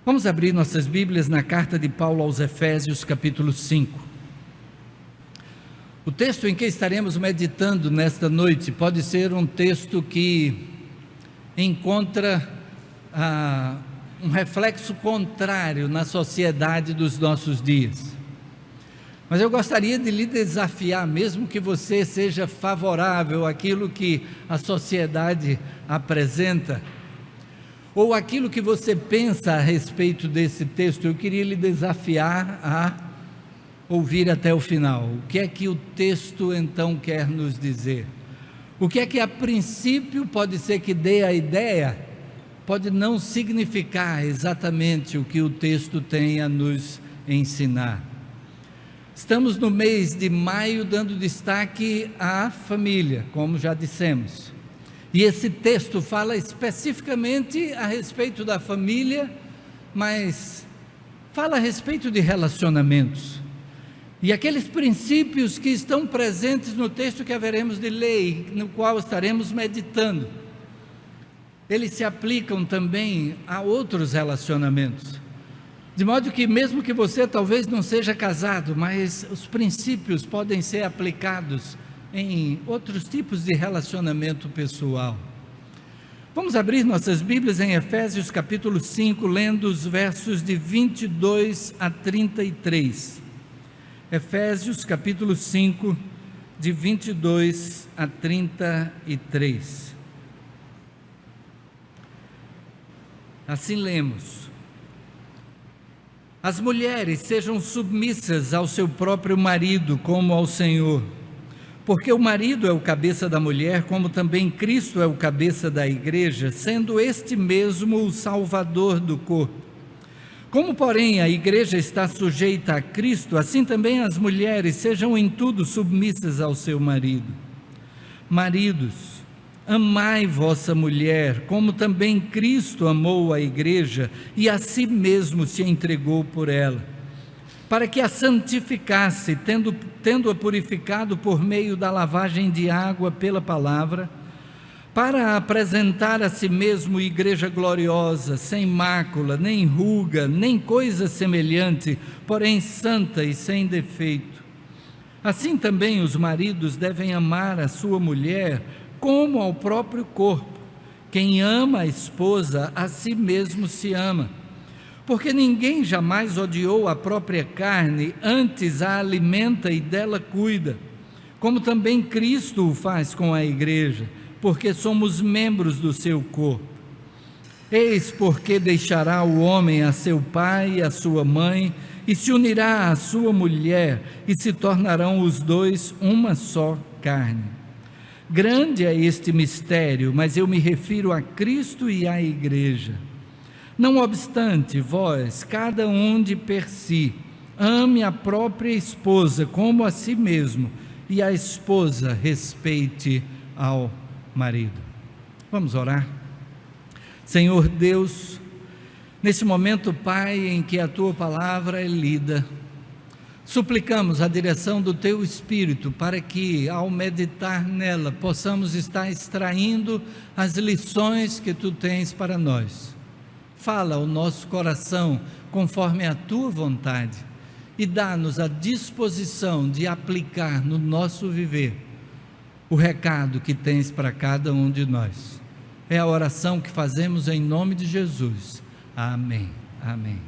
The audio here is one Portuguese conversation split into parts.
Vamos abrir nossas Bíblias na carta de Paulo aos Efésios, capítulo 5. O texto em que estaremos meditando nesta noite pode ser um texto que encontra um reflexo contrário na sociedade dos nossos dias. Mas eu gostaria de lhe desafiar, mesmo que você seja favorável àquilo que a sociedade apresenta, ou aquilo que você pensa a respeito desse texto, eu queria lhe desafiar a ouvir até o final. O que é que o texto então quer nos dizer? O que é que a princípio pode ser que dê a ideia, pode não significar exatamente o que o texto tem a nos ensinar. Estamos no mês de maio dando destaque à família, como já dissemos. E esse texto fala especificamente a respeito da família, mas fala a respeito de relacionamentos. E aqueles princípios que estão presentes no texto que haveremos de ler, no qual estaremos meditando, eles se aplicam também a outros relacionamentos. De modo que mesmo que você talvez não seja casado, mas os princípios podem ser aplicados em outros tipos de relacionamento pessoal. Vamos abrir nossas Bíblias em Efésios capítulo 5, lendo os versos de 22 a 33. Efésios capítulo 5, de 22 a 33. Assim lemos: As mulheres sejam submissas ao seu próprio marido, como ao Senhor. Porque o marido é o cabeça da mulher, como também Cristo é o cabeça da igreja, sendo este mesmo o Salvador do corpo. Como, porém, a igreja está sujeita a Cristo, assim também as mulheres sejam em tudo submissas ao seu marido. Maridos, amai vossa mulher, como também Cristo amou a igreja e a si mesmo se entregou por ela, para que a santificasse, tendo-a purificado por meio da lavagem de água pela palavra, para apresentar a si mesmo igreja gloriosa, sem mácula, nem ruga, nem coisa semelhante, porém santa e sem defeito. Assim também os maridos devem amar a sua mulher como ao próprio corpo. Quem ama a esposa, a si mesmo se ama. Porque ninguém jamais odiou a própria carne, antes a alimenta e dela cuida, como também Cristo o faz com a igreja, porque somos membros do seu corpo. Eis porque deixará o homem a seu pai e a sua mãe, e se unirá à sua mulher, e se tornarão os dois uma só carne. Grande é este mistério, mas eu me refiro a Cristo e à igreja. Não obstante, vós, cada um de per si, ame a própria esposa como a si mesmo, e a esposa respeite ao marido. Vamos orar? Senhor Deus, nesse momento, Pai, em que a Tua palavra é lida, suplicamos a direção do Teu Espírito para que, ao meditar nela, possamos estar extraindo as lições que Tu tens para nós. Fala ao nosso coração conforme a Tua vontade e dá-nos a disposição de aplicar no nosso viver o recado que tens para cada um de nós. É a oração que fazemos em nome de Jesus. Amém. Amém.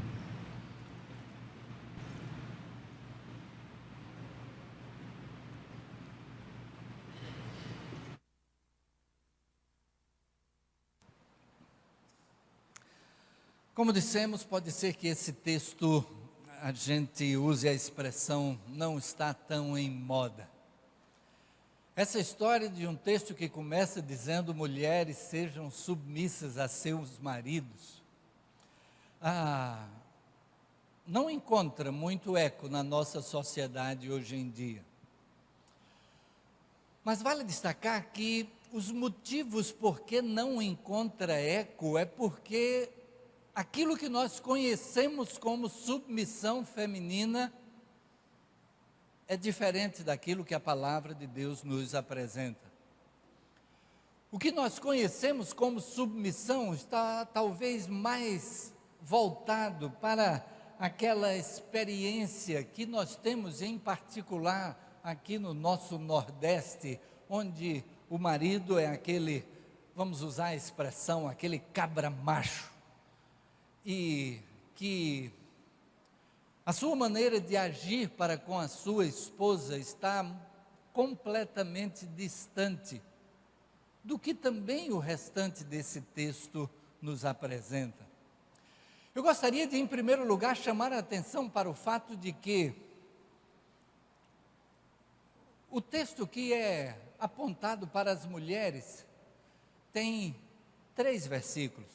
Como dissemos, pode ser que esse texto, a gente use a expressão, não está tão em moda. Essa história de um texto que começa dizendo mulheres sejam submissas a seus maridos, não encontra muito eco na nossa sociedade hoje em dia. Mas vale destacar que os motivos por que não encontra eco é porque aquilo que nós conhecemos como submissão feminina é diferente daquilo que a palavra de Deus nos apresenta. O que nós conhecemos como submissão está talvez mais voltado para aquela experiência que nós temos em particular aqui no nosso Nordeste, onde o marido é aquele, vamos usar a expressão, aquele cabra macho, e que a sua maneira de agir para com a sua esposa está completamente distante do que também o restante desse texto nos apresenta. Eu gostaria de, em primeiro lugar, chamar a atenção para o fato de que o texto que é apontado para as mulheres tem 3 versículos.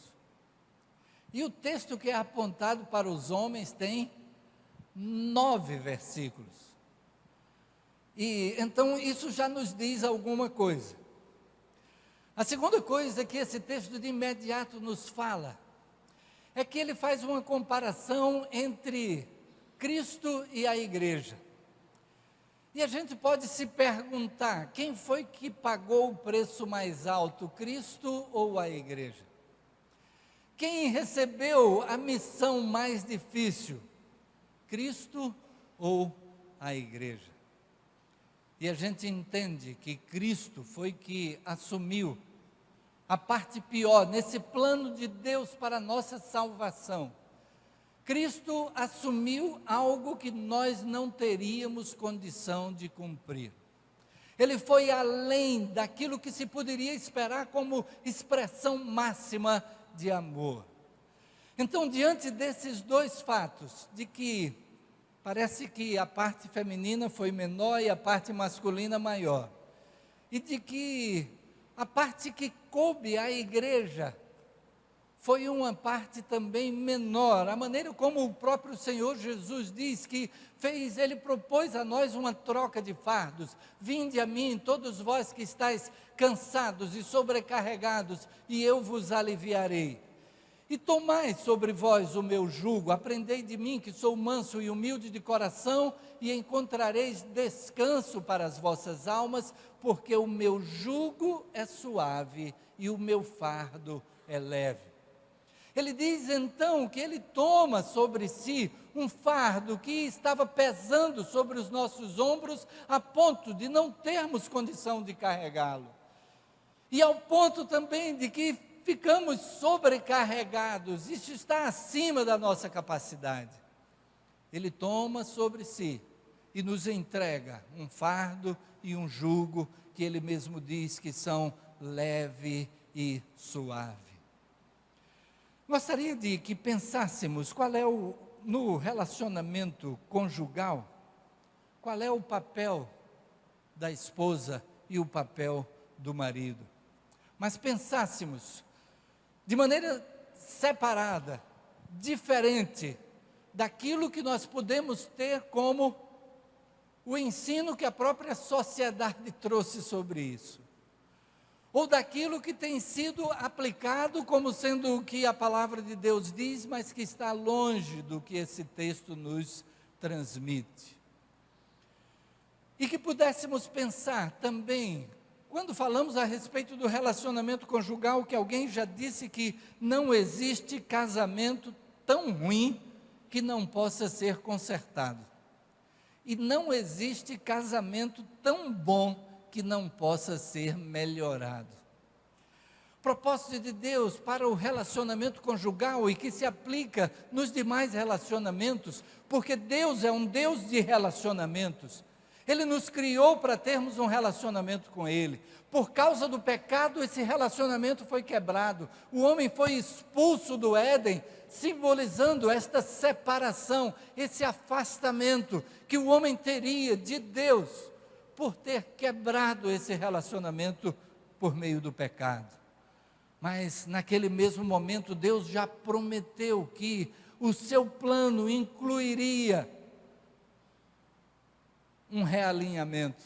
E o texto que é apontado para os homens tem 9 versículos. E então isso já nos diz alguma coisa. A segunda coisa que esse texto de imediato nos fala é que ele faz uma comparação entre Cristo e a igreja. E a gente pode se perguntar, quem foi que pagou o preço mais alto, Cristo ou a igreja? Quem recebeu a missão mais difícil, Cristo ou a igreja? E a gente entende que Cristo foi que assumiu a parte pior, nesse plano de Deus para a nossa salvação. Cristo assumiu algo que nós não teríamos condição de cumprir. Ele foi além daquilo que se poderia esperar como expressão máxima de amor. Então, diante desses 2 fatos, de que parece que a parte feminina foi menor e a parte masculina maior, e de que a parte que coube à igreja foi uma parte também menor, a maneira como o próprio Senhor Jesus diz que fez, ele propôs a nós uma troca de fardos. Vinde a mim, todos vós que estáis cansados e sobrecarregados, e eu vos aliviarei. E tomai sobre vós o meu jugo, aprendei de mim que sou manso e humilde de coração, e encontrareis descanso para as vossas almas, porque o meu jugo é suave e o meu fardo é leve. Ele diz então que ele toma sobre si um fardo que estava pesando sobre os nossos ombros, a ponto de não termos condição de carregá-lo. E ao ponto também de que ficamos sobrecarregados, isso está acima da nossa capacidade. Ele toma sobre si e nos entrega um fardo e um jugo que ele mesmo diz que são leve e suave. Gostaria de que pensássemos qual é no relacionamento conjugal, qual é o papel da esposa e o papel do marido. Mas pensássemos de maneira separada, diferente daquilo que nós podemos ter como o ensino que a própria sociedade trouxe sobre isso, ou daquilo que tem sido aplicado como sendo o que a palavra de Deus diz, mas que está longe do que esse texto nos transmite. E que pudéssemos pensar também, quando falamos a respeito do relacionamento conjugal, que alguém já disse que não existe casamento tão ruim que não possa ser consertado. E não existe casamento tão bom que não possa ser melhorado. O propósito de Deus para o relacionamento conjugal e que se aplica nos demais relacionamentos, porque Deus é um Deus de relacionamentos. Ele nos criou para termos um relacionamento com Ele. Por causa do pecado, esse relacionamento foi quebrado. O homem foi expulso do Éden, simbolizando esta separação, esse afastamento que o homem teria de Deus, por ter quebrado esse relacionamento por meio do pecado. Mas naquele mesmo momento, Deus já prometeu que o seu plano incluiria um realinhamento,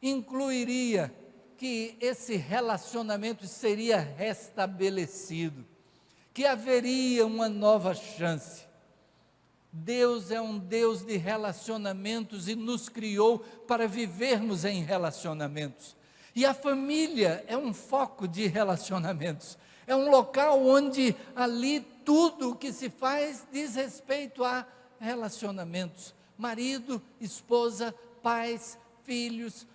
incluiria que esse relacionamento seria restabelecido, que haveria uma nova chance. Deus é um Deus de relacionamentos e nos criou para vivermos em relacionamentos. E a família é um foco de relacionamentos, é um local onde ali tudo o que se faz diz respeito a relacionamentos. Marido, esposa, pais, filhos,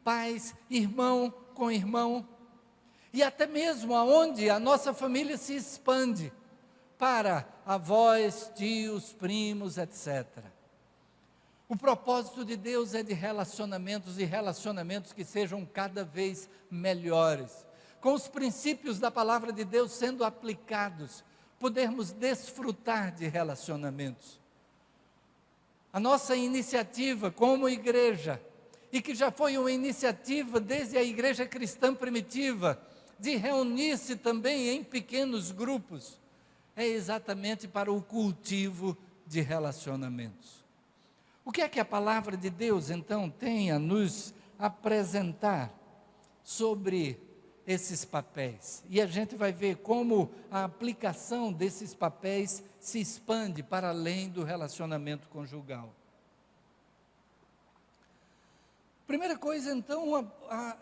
pais, irmão com irmão. E até mesmo aonde a nossa família se expande para avós, tios, primos, etc. O propósito de Deus é de relacionamentos, e relacionamentos que sejam cada vez melhores. Com os princípios da palavra de Deus sendo aplicados, podermos desfrutar de relacionamentos. A nossa iniciativa como igreja, e que já foi uma iniciativa desde a igreja cristã primitiva, de reunir-se também em pequenos grupos, é exatamente para o cultivo de relacionamentos. O que é que a palavra de Deus, então, tem a nos apresentar sobre esses papéis? E a gente vai ver como a aplicação desses papéis se expande para além do relacionamento conjugal. Primeira coisa, então,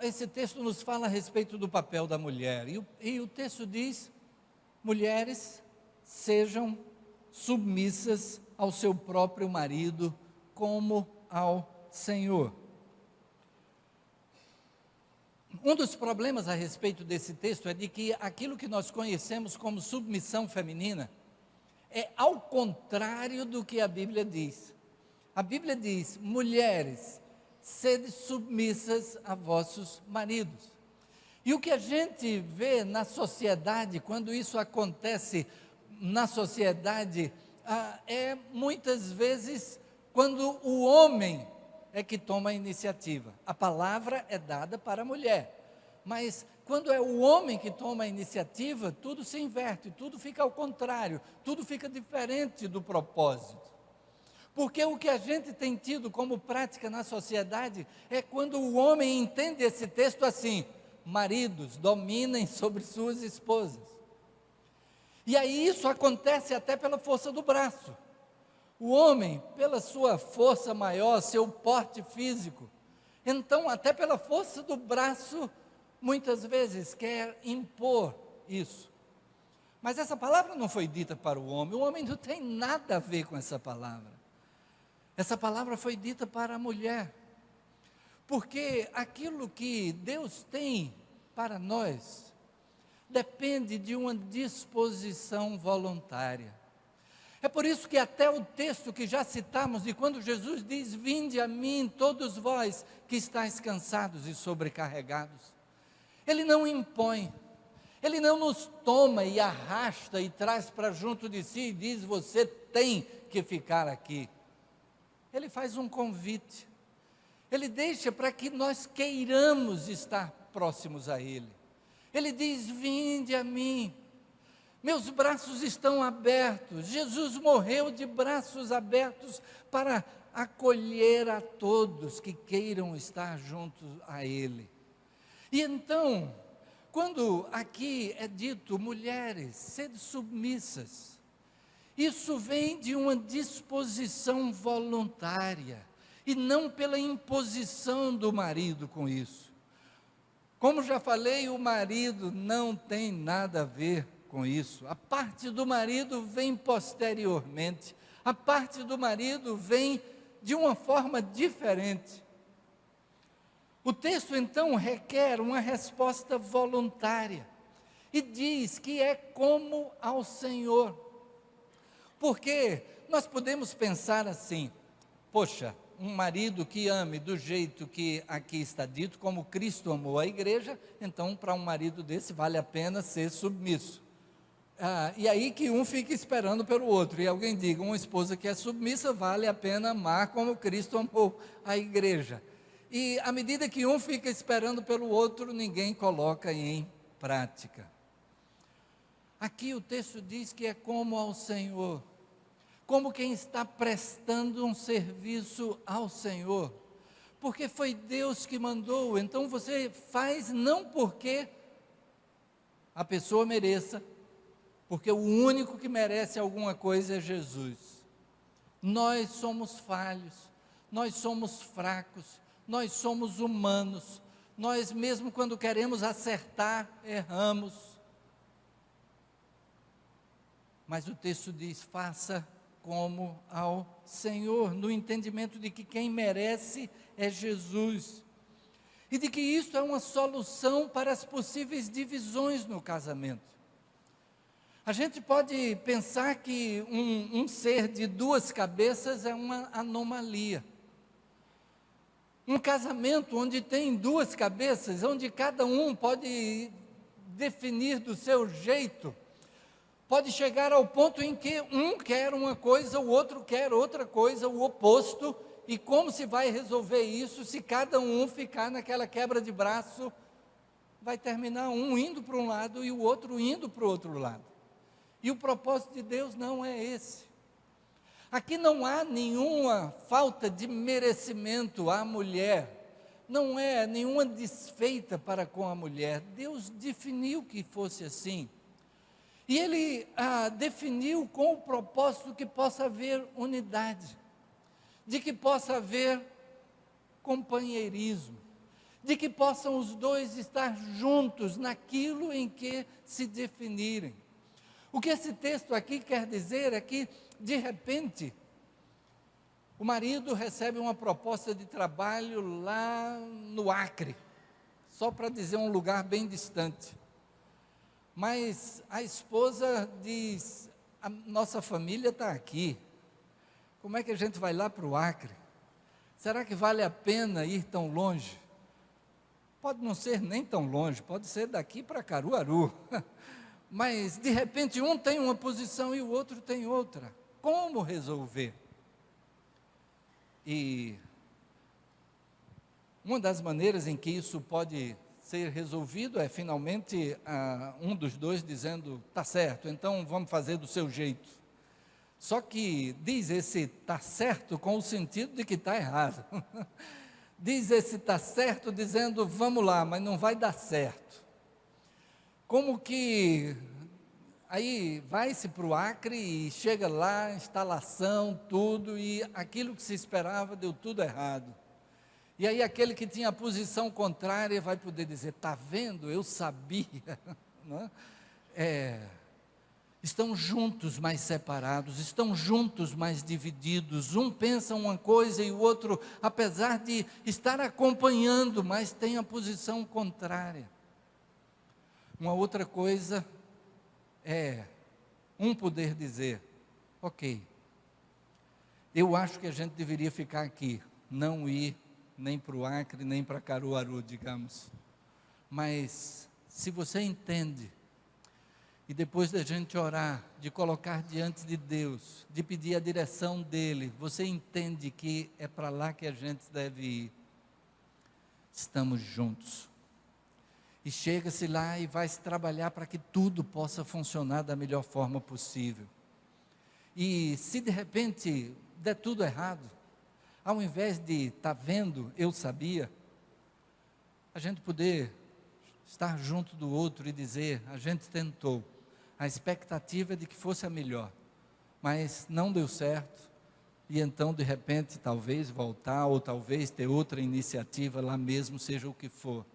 esse texto nos fala a respeito do papel da mulher. E o texto diz: mulheres, sejam submissas ao seu próprio marido, como ao Senhor. Um dos problemas a respeito desse texto é de que aquilo que nós conhecemos como submissão feminina é ao contrário do que a Bíblia diz. A Bíblia diz: mulheres, sede submissas a vossos maridos. E o que a gente vê na sociedade, quando isso acontece na sociedade, é muitas vezes quando o homem é que toma a iniciativa. A palavra é dada para a mulher, mas quando é o homem que toma a iniciativa, tudo se inverte, tudo fica ao contrário, tudo fica diferente do propósito. Porque o que a gente tem tido como prática na sociedade é quando o homem entende esse texto assim: maridos, dominem sobre suas esposas. E aí isso acontece até pela força do braço. O homem, pela sua força maior, seu porte físico, então até pela força do braço, muitas vezes quer impor isso. Mas essa palavra não foi dita para o homem não tem nada a ver com essa palavra. Essa palavra foi dita para a mulher, porque aquilo que Deus tem para nós depende de uma disposição voluntária. É por isso que até o texto que já citamos, de quando Jesus diz: vinde a mim todos vós que estáis cansados e sobrecarregados, Ele não impõe, Ele não nos toma e arrasta e traz para junto de si e diz: você tem que ficar aqui. Ele faz um convite, Ele deixa para que nós queiramos estar próximos a Ele. Ele diz: vinde a mim, meus braços estão abertos. Jesus morreu de braços abertos para acolher a todos que queiram estar juntos a Ele. E então, quando aqui é dito: mulheres, sede submissas, isso vem de uma disposição voluntária, e não pela imposição do marido com isso. Como já falei, o marido não tem nada a ver com isso. A parte do marido vem posteriormente. A parte do marido vem de uma forma diferente. O texto então requer uma resposta voluntária, e diz que é como ao Senhor. Porque nós podemos pensar assim: poxa, um marido que ame do jeito que aqui está dito, como Cristo amou a igreja, então para um marido desse vale a pena ser submisso. E aí que um fica esperando pelo outro, e alguém diga: uma esposa que é submissa vale a pena amar como Cristo amou a igreja. E à medida que um fica esperando pelo outro, ninguém coloca em prática. Aqui o texto diz que é como ao Senhor, como quem está prestando um serviço ao Senhor, porque foi Deus que mandou. Então você faz não porque a pessoa mereça, porque o único que merece alguma coisa é Jesus. Nós somos falhos, nós somos fracos, nós somos humanos, nós mesmo quando queremos acertar, erramos. Mas o texto diz: faça como ao Senhor, no entendimento de que quem merece é Jesus. E de que isso é uma solução para as possíveis divisões no casamento. A gente pode pensar que um ser de duas cabeças é uma anomalia. Um casamento onde tem duas cabeças, onde cada um pode definir do seu jeito, pode chegar ao ponto em que um quer uma coisa, o outro quer outra coisa, o oposto, e como se vai resolver isso se cada um ficar naquela quebra de braço? Vai terminar um indo para um lado e o outro indo para o outro lado. E o propósito de Deus não é esse. Aqui não há nenhuma falta de merecimento à mulher, não é nenhuma desfeita para com a mulher. Deus definiu que fosse assim. E Ele definiu com o propósito que possa haver unidade, de que possa haver companheirismo, de que possam os dois estar juntos naquilo em que se definirem. O que esse texto aqui quer dizer é que, de repente, o marido recebe uma proposta de trabalho lá no Acre, só para dizer um lugar bem distante. Mas a esposa diz: a nossa família está aqui, como é que a gente vai lá para o Acre? Será que vale a pena ir tão longe? Pode não ser nem tão longe, pode ser daqui para Caruaru, mas de repente um tem uma posição e o outro tem outra. Como resolver? E uma das maneiras em que isso pode ser resolvido é finalmente um dos dois dizendo: tá certo, então vamos fazer do seu jeito. Só que diz esse tá certo com o sentido de que está errado. Diz esse tá certo dizendo: vamos lá, mas não vai dar certo. Como que aí vai-se para o Acre e chega lá, instalação, tudo, e aquilo que se esperava deu tudo errado. E aí aquele que tinha a posição contrária vai poder dizer: está vendo, eu sabia. Não é? Estão juntos, mas separados, estão juntos, mas divididos. Um pensa uma coisa e o outro, apesar de estar acompanhando, mas tem a posição contrária. Uma outra coisa é um poder dizer: ok, eu acho que a gente deveria ficar aqui, não ir nem para o Acre, nem para Caruaru, digamos. Mas se você entende, e depois da gente orar, de colocar diante de Deus, de pedir a direção dEle, você entende que é para lá que a gente deve ir. Estamos juntos. E chega-se lá e vai-se trabalhar para que tudo possa funcionar da melhor forma possível. E se de repente der tudo errado, ao invés de tá vendo, eu sabia, a gente poder estar junto do outro e dizer: a gente tentou, a expectativa é de que fosse a melhor, mas não deu certo, e então de repente talvez voltar, ou talvez ter outra iniciativa lá mesmo, seja o que for.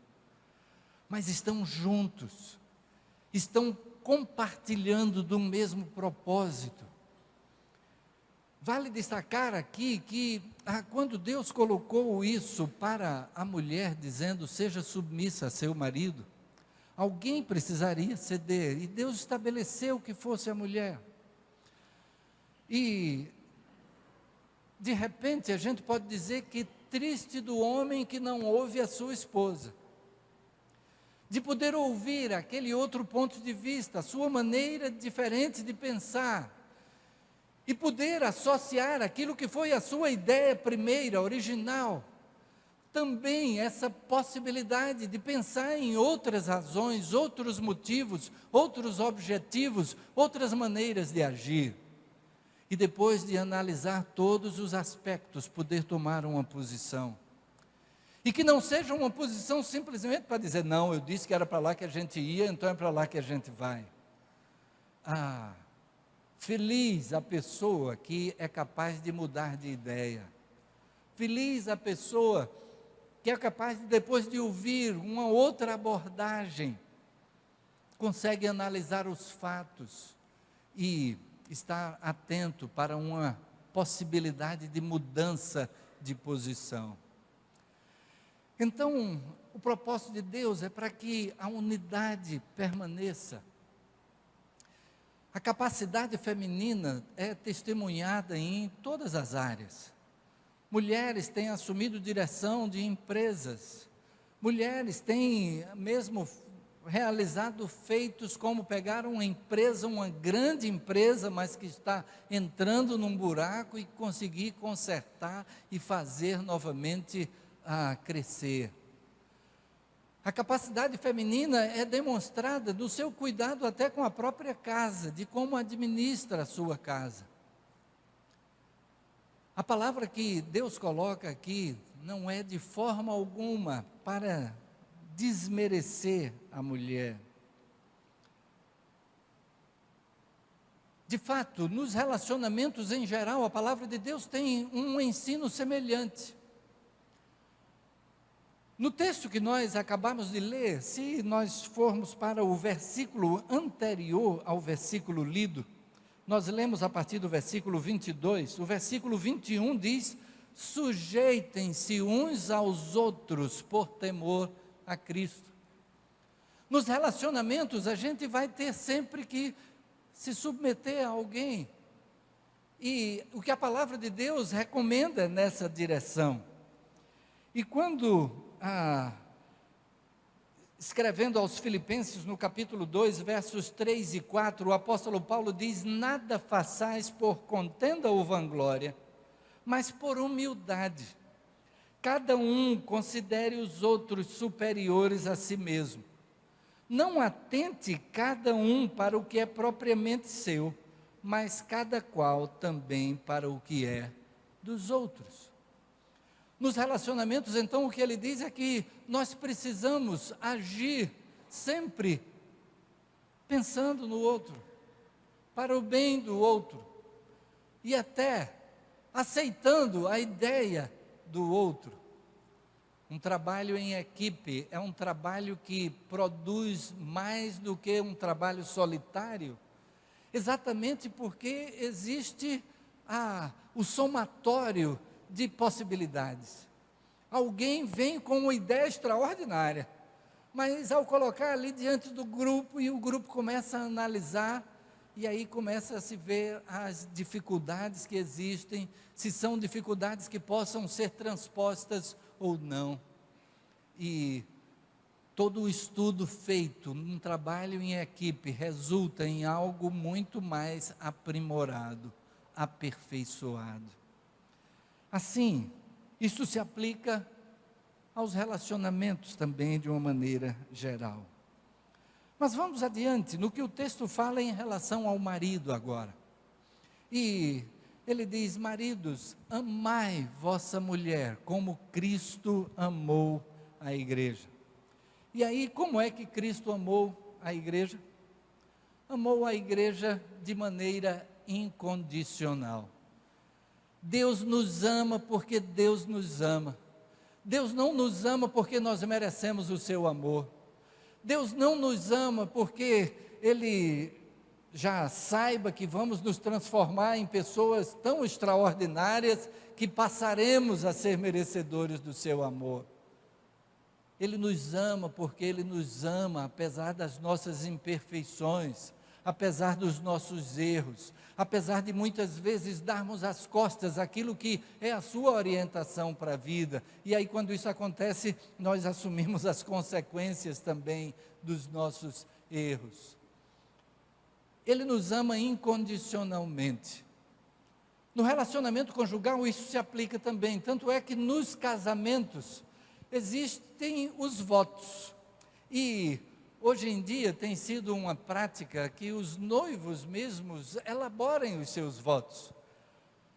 Mas estão juntos, estão compartilhando do mesmo propósito. Vale destacar aqui que quando Deus colocou isso para a mulher, dizendo: seja submissa a seu marido, alguém precisaria ceder, e Deus estabeleceu que fosse a mulher. E de repente a gente pode dizer que triste do homem que não ouve a sua esposa, de poder ouvir aquele outro ponto de vista, a sua maneira diferente de pensar, e poder associar aquilo que foi a sua ideia primeira, original, também essa possibilidade de pensar em outras razões, outros motivos, outros objetivos, outras maneiras de agir, e depois de analisar todos os aspectos, poder tomar uma posição. E que não seja uma posição simplesmente para dizer: não, eu disse que era para lá que a gente ia, então é para lá que a gente vai. Feliz a pessoa que é capaz de mudar de ideia. Feliz a pessoa que é capaz de, depois de ouvir uma outra abordagem, consegue analisar os fatos e estar atento para uma possibilidade de mudança de posição. Então, o propósito de Deus é para que a unidade permaneça. A capacidade feminina é testemunhada em todas as áreas. Mulheres têm assumido direção de empresas. Mulheres têm mesmo realizado feitos como pegar uma empresa, uma grande empresa, mas que está entrando num buraco e conseguir consertar e fazer novamente crescer. A capacidade feminina é demonstrada no seu cuidado até com a própria casa, de como administra a sua casa. A palavra que Deus coloca aqui não é de forma alguma para desmerecer a mulher. De fato, nos relacionamentos em geral, a palavra de Deus tem um ensino semelhante. No texto que nós acabamos de ler, se nós formos para o versículo anterior ao versículo lido, nós lemos a partir do versículo 22, o versículo 21 diz: sujeitem-se uns aos outros por temor a Cristo. Nos relacionamentos, a gente vai ter sempre que se submeter a alguém, e o que a palavra de Deus recomenda nessa direção. E quando, escrevendo aos Filipenses no capítulo 2, versos 3 e 4, o apóstolo Paulo diz: nada façais por contenda ou vanglória, mas por humildade. Cada um considere os outros superiores a si mesmo. Não atente cada um para o que é propriamente seu, mas cada qual também para o que é dos outros. Nos relacionamentos, então, o que ele diz é que nós precisamos agir sempre pensando no outro, para o bem do outro, e até aceitando a ideia do outro. Um trabalho em equipe é um trabalho que produz mais do que um trabalho solitário, exatamente porque existe o somatório de possibilidades. Alguém vem com uma ideia extraordinária, mas ao colocar ali diante do grupo, e o grupo começa a analisar, e aí começa a se ver as dificuldades que existem, se são dificuldades que possam ser transpostas ou não. E todo o estudo feito num trabalho em equipe resulta em algo muito mais aprimorado, aperfeiçoado. Assim, isso se aplica aos relacionamentos também de uma maneira geral. Mas vamos adiante, no que o texto fala em relação ao marido agora. E ele diz: maridos, amai vossa mulher, como Cristo amou a igreja. E aí, como é que Cristo amou a igreja? Amou a igreja de maneira incondicional. Deus nos ama porque Deus nos ama. Deus não nos ama porque nós merecemos o seu amor. Deus não nos ama porque Ele já saiba que vamos nos transformar em pessoas tão extraordinárias que passaremos a ser merecedores do seu amor. Ele nos ama porque Ele nos ama apesar das nossas imperfeições, apesar dos nossos erros, apesar de muitas vezes darmos as costas àquilo que é a sua orientação para a vida, e aí quando isso acontece, nós assumimos as consequências também dos nossos erros. Ele nos ama incondicionalmente. No relacionamento conjugal isso se aplica também, tanto é que nos casamentos existem os votos, e hoje em dia tem sido uma prática que os noivos mesmos elaborem os seus votos.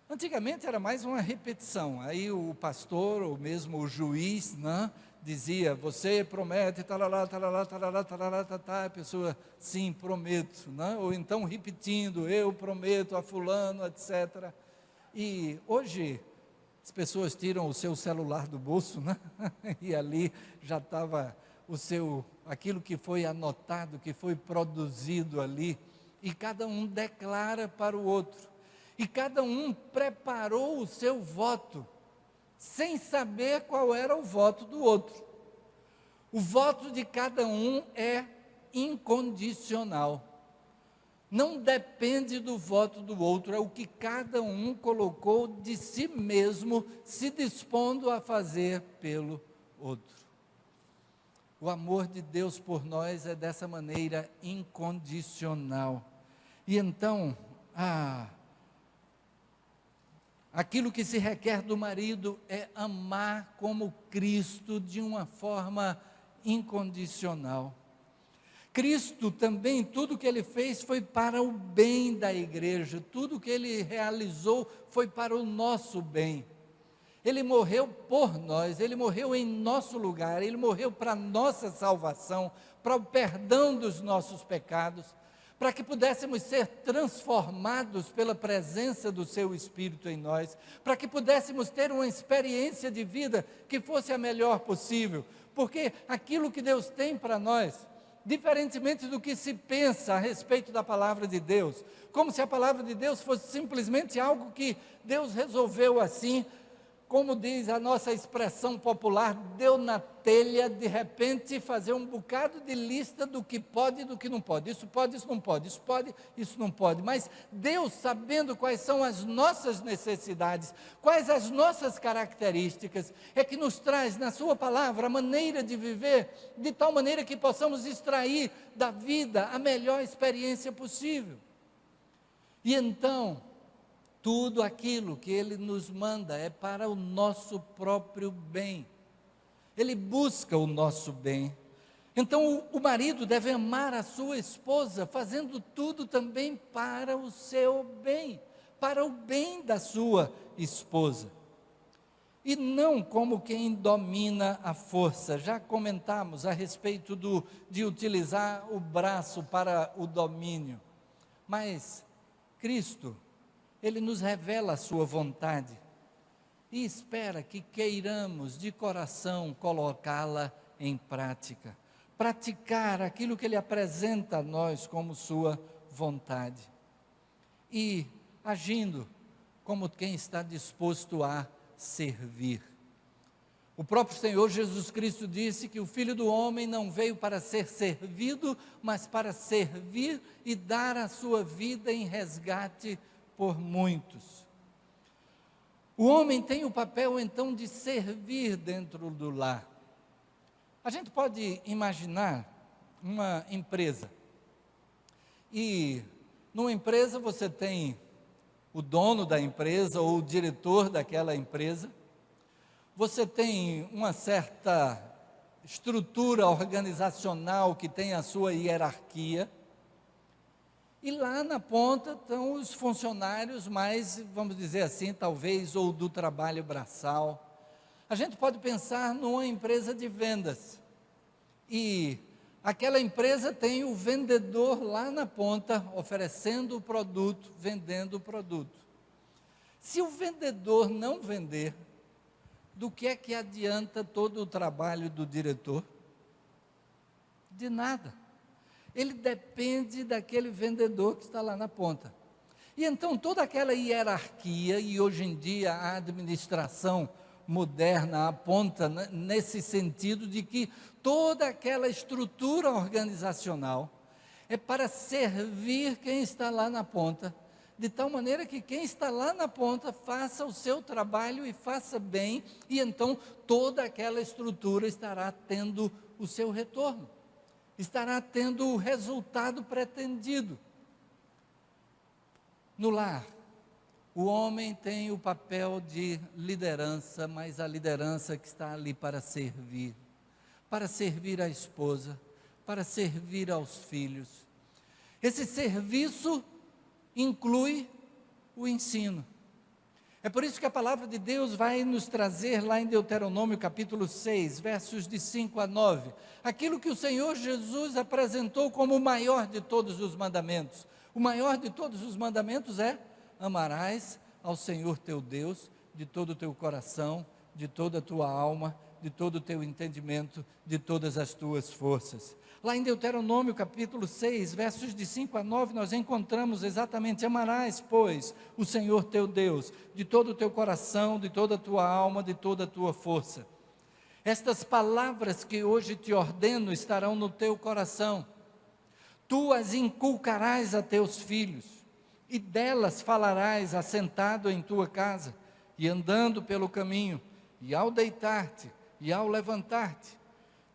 Antigamente era mais uma repetição, aí o pastor ou mesmo o juiz, né, dizia: você promete, talalá, talalá, talalá, talalá, talalá, a pessoa, sim, prometo, né, ou então repetindo: eu prometo a fulano, etc. E hoje as pessoas tiram o seu celular do bolso, né, e ali já estava aquilo que foi anotado, que foi produzido ali, e cada um declara para o outro, e cada um preparou o seu voto, sem saber qual era o voto do outro. O voto de cada um é incondicional. Não depende do voto do outro, é o que cada um colocou de si mesmo, se dispondo a fazer pelo outro. O amor de Deus por nós é dessa maneira incondicional. E então, aquilo que se requer do marido é amar como Cristo de uma forma incondicional. Cristo também, tudo que ele fez foi para o bem da igreja, tudo que ele realizou foi para o nosso bem. Ele morreu por nós, ele morreu em nosso lugar, ele morreu para a nossa salvação, para o perdão dos nossos pecados, para que pudéssemos ser transformados pela presença do seu Espírito em nós, para que pudéssemos ter uma experiência de vida que fosse a melhor possível, porque aquilo que Deus tem para nós, diferentemente do que se pensa a respeito da palavra de Deus, como se a palavra de Deus fosse simplesmente algo que Deus resolveu assim, como diz a nossa expressão popular, deu na telha, de repente fazer um bocado de lista do que pode e do que não pode, isso não pode, isso não pode, mas Deus, sabendo quais são as nossas necessidades, quais as nossas características, é que nos traz na sua palavra a maneira de viver, de tal maneira que possamos extrair da vida a melhor experiência possível. E então, tudo aquilo que Ele nos manda é para o nosso próprio bem. Ele busca o nosso bem. Então o marido deve amar a sua esposa, fazendo tudo também para o seu bem, para o bem da sua esposa. E não como quem domina a força. Já comentamos a respeito de utilizar o braço para o domínio. Mas Cristo, Ele nos revela a sua vontade e espera que queiramos de coração colocá-la em prática, praticar aquilo que Ele apresenta a nós como sua vontade e agindo como quem está disposto a servir. O próprio Senhor Jesus Cristo disse que o Filho do Homem não veio para ser servido, mas para servir e dar a sua vida em resgate por muitos. O homem tem o papel então de servir dentro do lar. A gente pode imaginar uma empresa, e numa empresa você tem o dono da empresa ou o diretor daquela empresa, você tem uma certa estrutura organizacional que tem a sua hierarquia, e lá na ponta estão os funcionários mais, vamos dizer assim, talvez, ou do trabalho braçal. A gente pode pensar numa empresa de vendas, e aquela empresa tem o vendedor lá na ponta, oferecendo o produto, vendendo o produto. Se o vendedor não vender, do que é que adianta todo o trabalho do diretor? De nada. Ele depende daquele vendedor que está lá na ponta. E então toda aquela hierarquia, e hoje em dia a administração moderna aponta nesse sentido de que toda aquela estrutura organizacional é para servir quem está lá na ponta, de tal maneira que quem está lá na ponta faça o seu trabalho e faça bem, e então toda aquela estrutura estará tendo o seu retorno, estará tendo o resultado pretendido. No lar, o homem tem o papel de liderança, mas a liderança que está ali para servir a esposa, para servir aos filhos. Esse serviço inclui o ensino. É por isso que a palavra de Deus vai nos trazer lá em Deuteronômio capítulo 6, versos de 5 a 9, aquilo que o Senhor Jesus apresentou como o maior de todos os mandamentos. O maior de todos os mandamentos é: amarás ao Senhor teu Deus de todo o teu coração, de toda a tua alma, de todo o teu entendimento, de todas as tuas forças. Lá em Deuteronômio capítulo 6, versos de 5 a 9, nós encontramos exatamente: amarás, pois, o Senhor teu Deus, de todo o teu coração, de toda a tua alma, de toda a tua força. Estas palavras que hoje te ordeno estarão no teu coração. Tu as inculcarás a teus filhos, e delas falarás assentado em tua casa, e andando pelo caminho, e ao deitar-te, e ao levantar-te.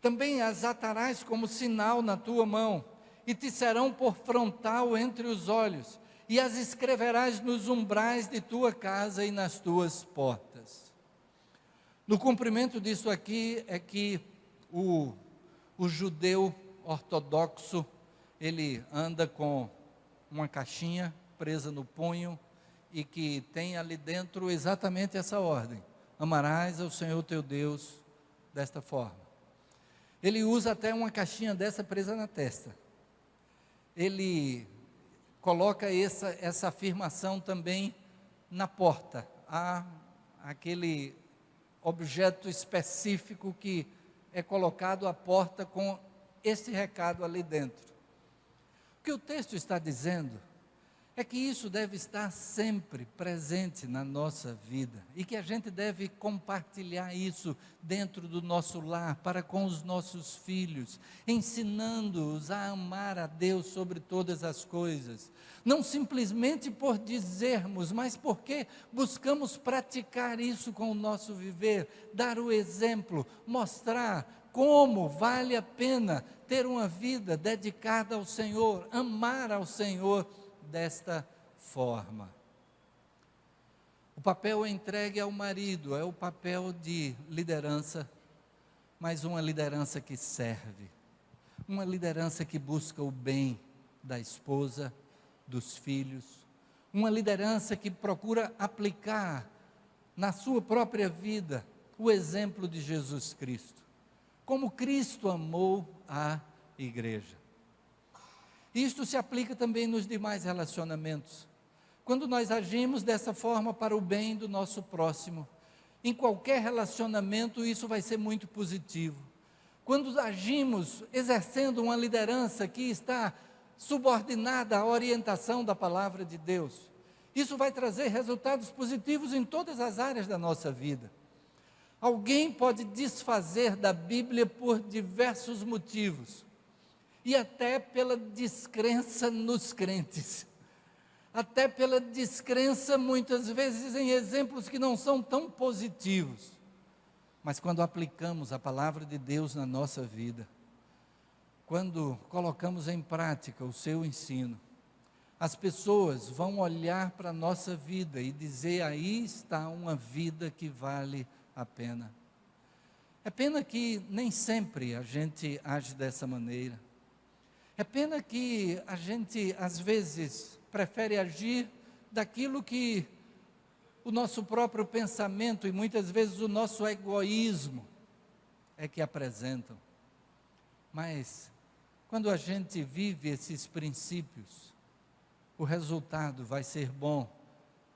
Também as atarás como sinal na tua mão, e te serão por frontal entre os olhos, e as escreverás nos umbrais de tua casa e nas tuas portas. No cumprimento disso aqui é que o judeu ortodoxo, ele anda com uma caixinha presa no punho, e que tem ali dentro exatamente essa ordem: amarás ao Senhor teu Deus desta forma. Ele usa até uma caixinha dessa presa na testa. Ele coloca essa afirmação também na porta. Há aquele objeto específico que é colocado à porta com esse recado ali dentro. O que o texto está dizendo é que isso deve estar sempre presente na nossa vida, e que a gente deve compartilhar isso dentro do nosso lar, para com os nossos filhos, ensinando-os a amar a Deus sobre todas as coisas, não simplesmente por dizermos, mas porque buscamos praticar isso com o nosso viver, dar o exemplo, mostrar como vale a pena ter uma vida dedicada ao Senhor, amar ao Senhor desta forma. O papel entregue ao marido é o papel de liderança, mas uma liderança que serve, uma liderança que busca o bem da esposa, dos filhos, uma liderança que procura aplicar na sua própria vida o exemplo de Jesus Cristo, como Cristo amou a igreja. Isto se aplica também nos demais relacionamentos. Quando nós agimos dessa forma para o bem do nosso próximo, em qualquer relacionamento isso vai ser muito positivo. Quando agimos exercendo uma liderança que está subordinada à orientação da palavra de Deus, isso vai trazer resultados positivos em todas as áreas da nossa vida. Alguém pode desfazer da Bíblia por diversos motivos, e até pela descrença nos crentes, até pela descrença muitas vezes em exemplos que não são tão positivos, mas quando aplicamos a palavra de Deus na nossa vida, quando colocamos em prática o seu ensino, as pessoas vão olhar para a nossa vida e dizer: aí está uma vida que vale a pena. É pena que nem sempre a gente age dessa maneira. É pena que a gente, às vezes, prefere agir daquilo que o nosso próprio pensamento e muitas vezes o nosso egoísmo é que apresentam. Mas, quando a gente vive esses princípios, o resultado vai ser bom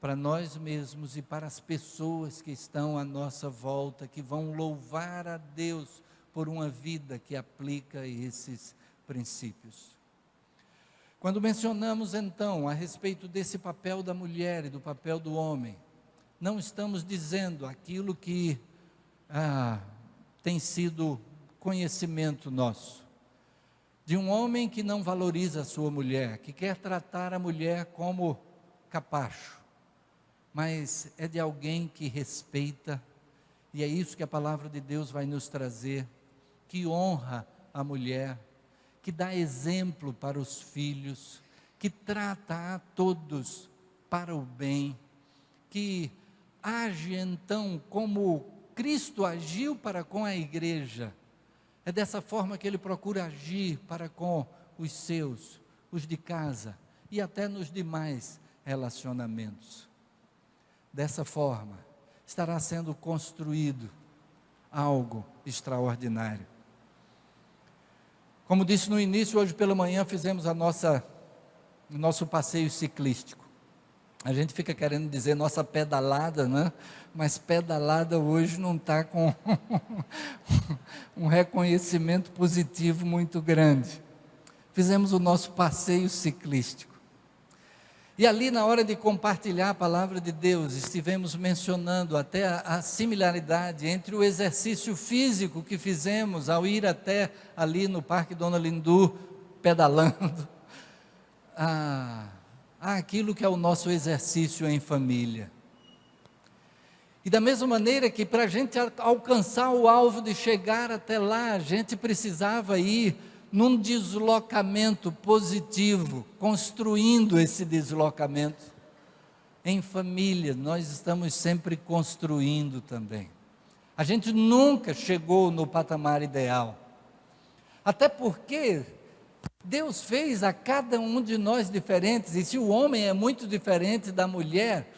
para nós mesmos e para as pessoas que estão à nossa volta, que vão louvar a Deus por uma vida que aplica esses princípios. Quando mencionamos então a respeito desse papel da mulher e do papel do homem, não estamos dizendo aquilo que tem sido conhecimento nosso, de um homem que não valoriza a sua mulher, que quer tratar a mulher como capacho, mas é de alguém que respeita, e é isso que a palavra de Deus vai nos trazer, que honra a mulher, que dá exemplo para os filhos, que trata a todos para o bem, que age então como Cristo agiu para com a igreja. É dessa forma que ele procura agir para com os seus, os de casa e até nos demais relacionamentos. Dessa forma, estará sendo construído algo extraordinário. Como disse no início, hoje pela manhã fizemos o nosso passeio ciclístico. A gente fica querendo dizer nossa pedalada, né? Mas pedalada hoje não está com um reconhecimento positivo muito grande. Fizemos o nosso passeio ciclístico. E ali, na hora de compartilhar a palavra de Deus, estivemos mencionando até a similaridade entre o exercício físico que fizemos ao ir até ali no Parque Dona Lindu, pedalando, aquilo que é o nosso exercício em família. E da mesma maneira que para a gente alcançar o alvo de chegar até lá, a gente precisava ir num deslocamento positivo, construindo esse deslocamento. Em família, nós estamos sempre construindo também. A gente nunca chegou no patamar ideal. Até porque Deus fez a cada um de nós diferentes, e se o homem é muito diferente da mulher,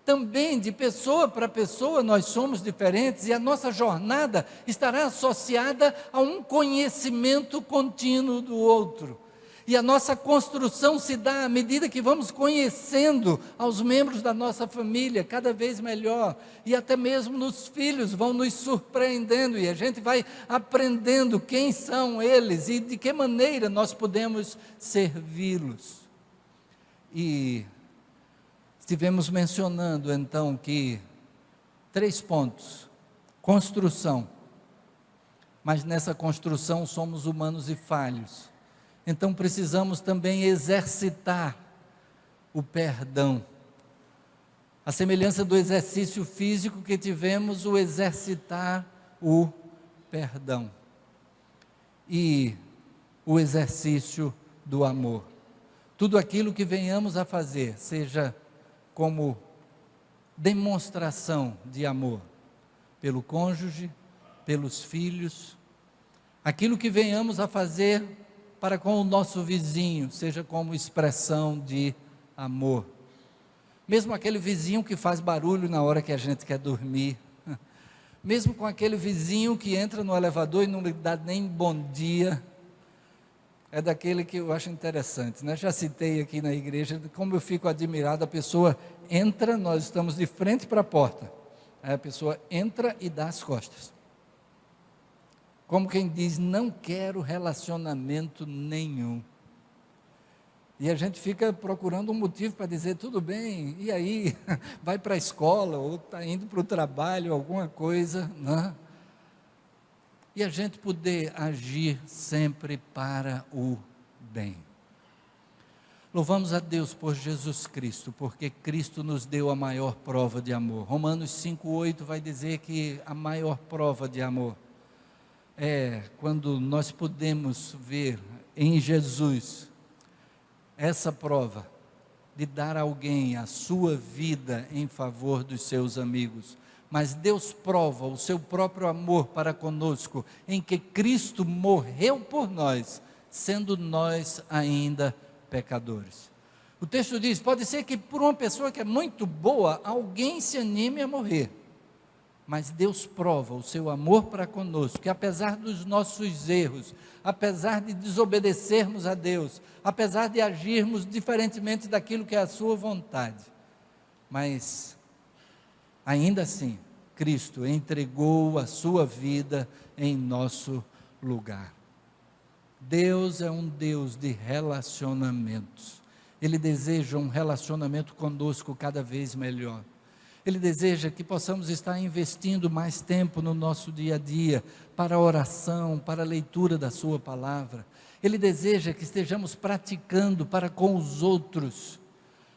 também de pessoa para pessoa nós somos diferentes, e a nossa jornada estará associada a um conhecimento contínuo do outro. E a nossa construção se dá à medida que vamos conhecendo aos membros da nossa família cada vez melhor, e até mesmo nos filhos vão nos surpreendendo, e a gente vai aprendendo quem são eles e de que maneira nós podemos servi-los. E estivemos mencionando então que 3 pontos: construção, mas nessa construção somos humanos e falhos, então precisamos também exercitar o perdão. A semelhança do exercício físico que tivemos, o exercitar o perdão e o exercício do amor. Tudo aquilo que venhamos a fazer, seja como demonstração de amor pelo cônjuge, pelos filhos, aquilo que venhamos a fazer para com o nosso vizinho, seja como expressão de amor, mesmo aquele vizinho que faz barulho na hora que a gente quer dormir, mesmo com aquele vizinho que entra no elevador e não lhe dá nem bom dia, é daquele que eu acho interessante, né? Já citei aqui na igreja, como eu fico admirado, a pessoa entra, nós estamos de frente para a porta, aí a pessoa entra e dá as costas, como quem diz, não quero relacionamento nenhum, e a gente fica procurando um motivo para dizer, tudo bem, e aí, vai para a escola, ou está indo para o trabalho, alguma coisa, né? E a gente poder agir sempre para o bem. Louvamos a Deus por Jesus Cristo, porque Cristo nos deu a maior prova de amor. Romanos 5,8 vai dizer que a maior prova de amor é quando nós podemos ver em Jesus essa prova de dar a alguém a sua vida em favor dos seus amigos. Mas Deus prova o seu próprio amor para conosco, em que Cristo morreu por nós, sendo nós ainda pecadores. O texto diz, pode ser que por uma pessoa que é muito boa, alguém se anime a morrer, mas Deus prova o seu amor para conosco, que apesar dos nossos erros, apesar de desobedecermos a Deus, apesar de agirmos diferentemente daquilo que é a sua vontade, mas ainda assim, Cristo entregou a sua vida em nosso lugar. Deus é um Deus de relacionamentos. Ele deseja um relacionamento conosco cada vez melhor. Ele deseja que possamos estar investindo mais tempo no nosso dia a dia, para a oração, para a leitura da sua palavra. Ele deseja que estejamos praticando para com os outros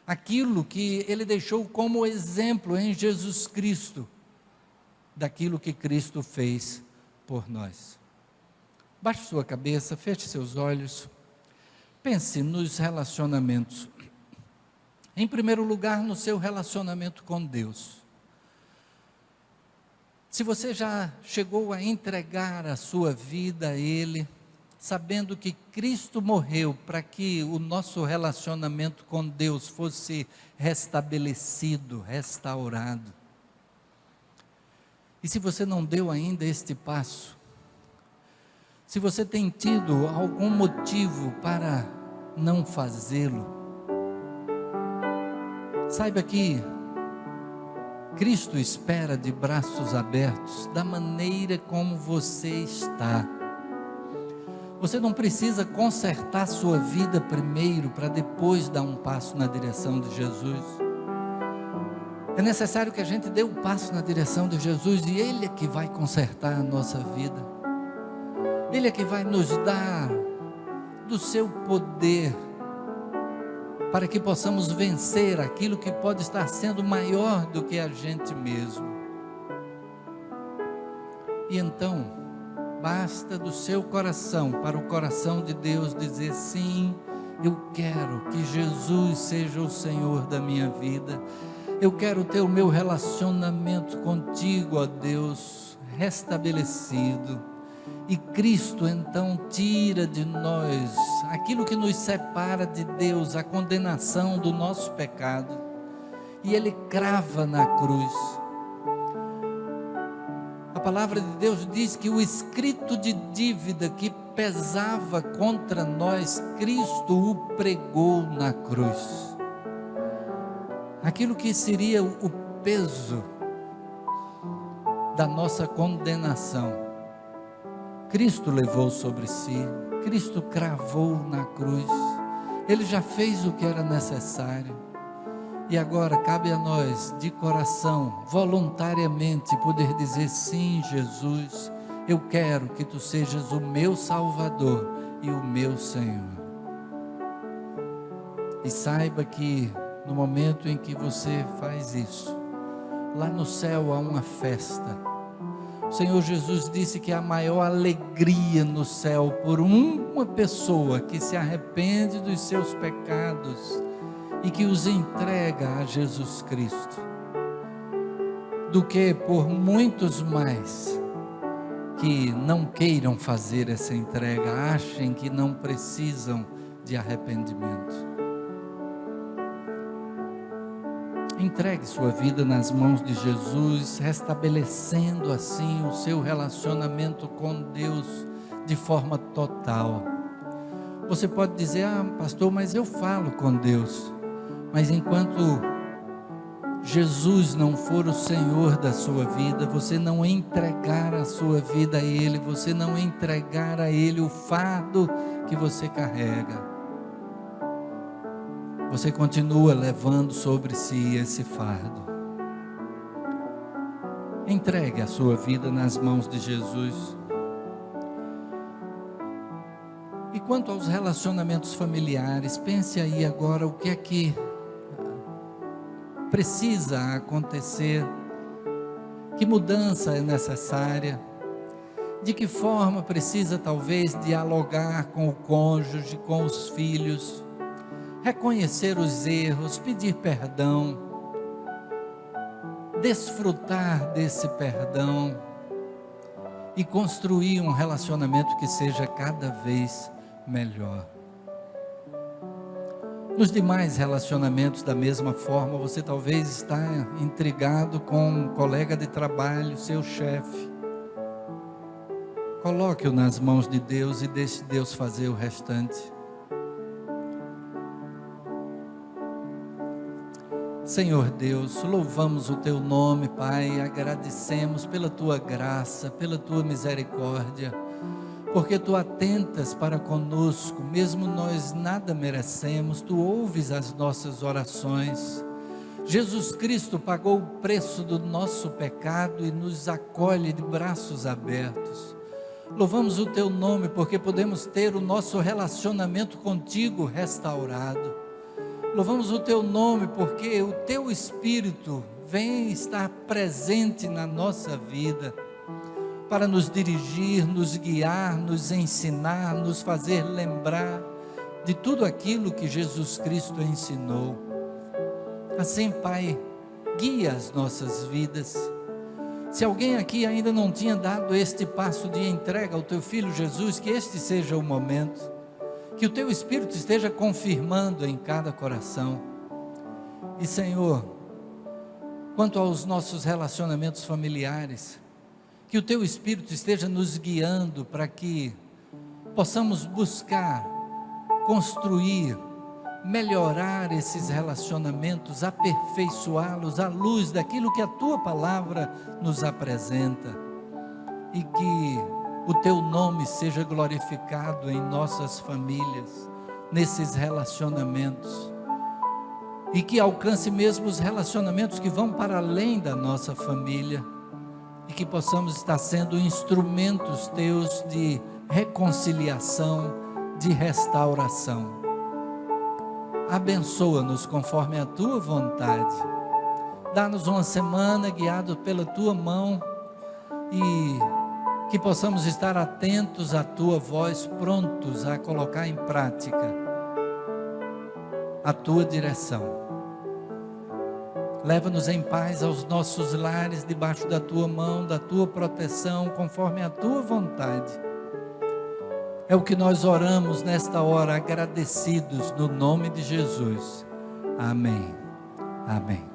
aquilo que Ele deixou como exemplo em Jesus Cristo, daquilo que Cristo fez por nós. Baixe sua cabeça, feche seus olhos, pense nos relacionamentos. Em primeiro lugar, no seu relacionamento com Deus. Se você já chegou a entregar a sua vida a Ele, sabendo que Cristo morreu para que o nosso relacionamento com Deus fosse restabelecido, restaurado. E se você não deu ainda este passo, se você tem tido algum motivo para não fazê-lo, Saiba que Cristo espera de braços abertos, da maneira como você está. Você não precisa consertar sua vida primeiro, para depois dar um passo na direção de Jesus. É necessário que a gente dê um passo na direção de Jesus, e Ele é que vai consertar a nossa vida. Ele é que vai nos dar do seu poder, para que possamos vencer aquilo que pode estar sendo maior do que a gente mesmo. E então, basta do seu coração para o coração de Deus dizer: sim, eu quero que Jesus seja o Senhor da minha vida. Eu quero ter o meu relacionamento contigo, ó Deus, restabelecido. E Cristo então tira de nós aquilo que nos separa de Deus, a condenação do nosso pecado, e Ele crava na cruz. A palavra de Deus diz que o escrito de dívida que pesava contra nós, Cristo o pregou na cruz. Aquilo que seria o peso da nossa condenação, Cristo levou sobre si, Cristo cravou na cruz. Ele já fez o que era necessário, e agora cabe a nós, de coração, voluntariamente, poder dizer: sim, Jesus, eu quero que Tu sejas o meu Salvador e o meu Senhor. E saiba que no momento em que você faz isso, lá no céu há uma festa. O Senhor Jesus disse que a maior alegria no céu por uma pessoa que se arrepende dos seus pecados e que os entrega a Jesus Cristo, do que por muitos mais que não queiram fazer essa entrega, achem que não precisam de arrependimento. Entregue sua vida nas mãos de Jesus, restabelecendo assim o seu relacionamento com Deus de forma total. Você pode dizer: ah, pastor, mas eu falo com Deus. Mas enquanto Jesus não for o Senhor da sua vida, você não entregar a sua vida a Ele, você não entregar a Ele o fardo que você carrega, você continua levando sobre si esse fardo. Entregue a sua vida nas mãos de Jesus. E quanto aos relacionamentos familiares, pense aí agora o que é que precisa acontecer, que mudança é necessária, de que forma precisa talvez dialogar com o cônjuge, com os filhos, reconhecer os erros, pedir perdão, desfrutar desse perdão e construir um relacionamento que seja cada vez melhor. Nos demais relacionamentos, da mesma forma, você talvez está intrigado com um colega de trabalho, seu chefe. Coloque-o nas mãos de Deus e deixe Deus fazer o restante. Senhor Deus, louvamos o Teu nome, Pai, agradecemos pela Tua graça, pela Tua misericórdia, porque Tu atentas para conosco, mesmo nós nada merecemos, Tu ouves as nossas orações. Jesus Cristo pagou o preço do nosso pecado e nos acolhe de braços abertos. Louvamos o Teu nome porque podemos ter o nosso relacionamento contigo restaurado. Louvamos o Teu nome porque o Teu Espírito vem estar presente na nossa vida, para nos dirigir, nos guiar, nos ensinar, nos fazer lembrar de tudo aquilo que Jesus Cristo ensinou. Assim, Pai, guia as nossas vidas. Se alguém aqui ainda não tinha dado este passo de entrega ao Teu Filho Jesus, que este seja o momento, que o Teu Espírito esteja confirmando em cada coração. E Senhor, quanto aos nossos relacionamentos familiares, que o Teu Espírito esteja nos guiando para que possamos buscar, construir melhorar esses relacionamentos, aperfeiçoá-los à luz daquilo que a tua palavra nos apresenta, e que o teu nome seja glorificado em nossas famílias, nesses relacionamentos, e que alcance mesmo os relacionamentos que vão para além da nossa família, e que possamos estar sendo instrumentos teus de reconciliação, de restauração. Abençoa-nos conforme a tua vontade, dá-nos uma semana guiado pela tua mão, e que possamos estar atentos à tua voz, prontos a colocar em prática a tua direção. Leva-nos em paz aos nossos lares, debaixo da tua mão, da tua proteção, conforme a tua vontade. É o que nós oramos nesta hora, agradecidos no nome de Jesus. Amém. Amém.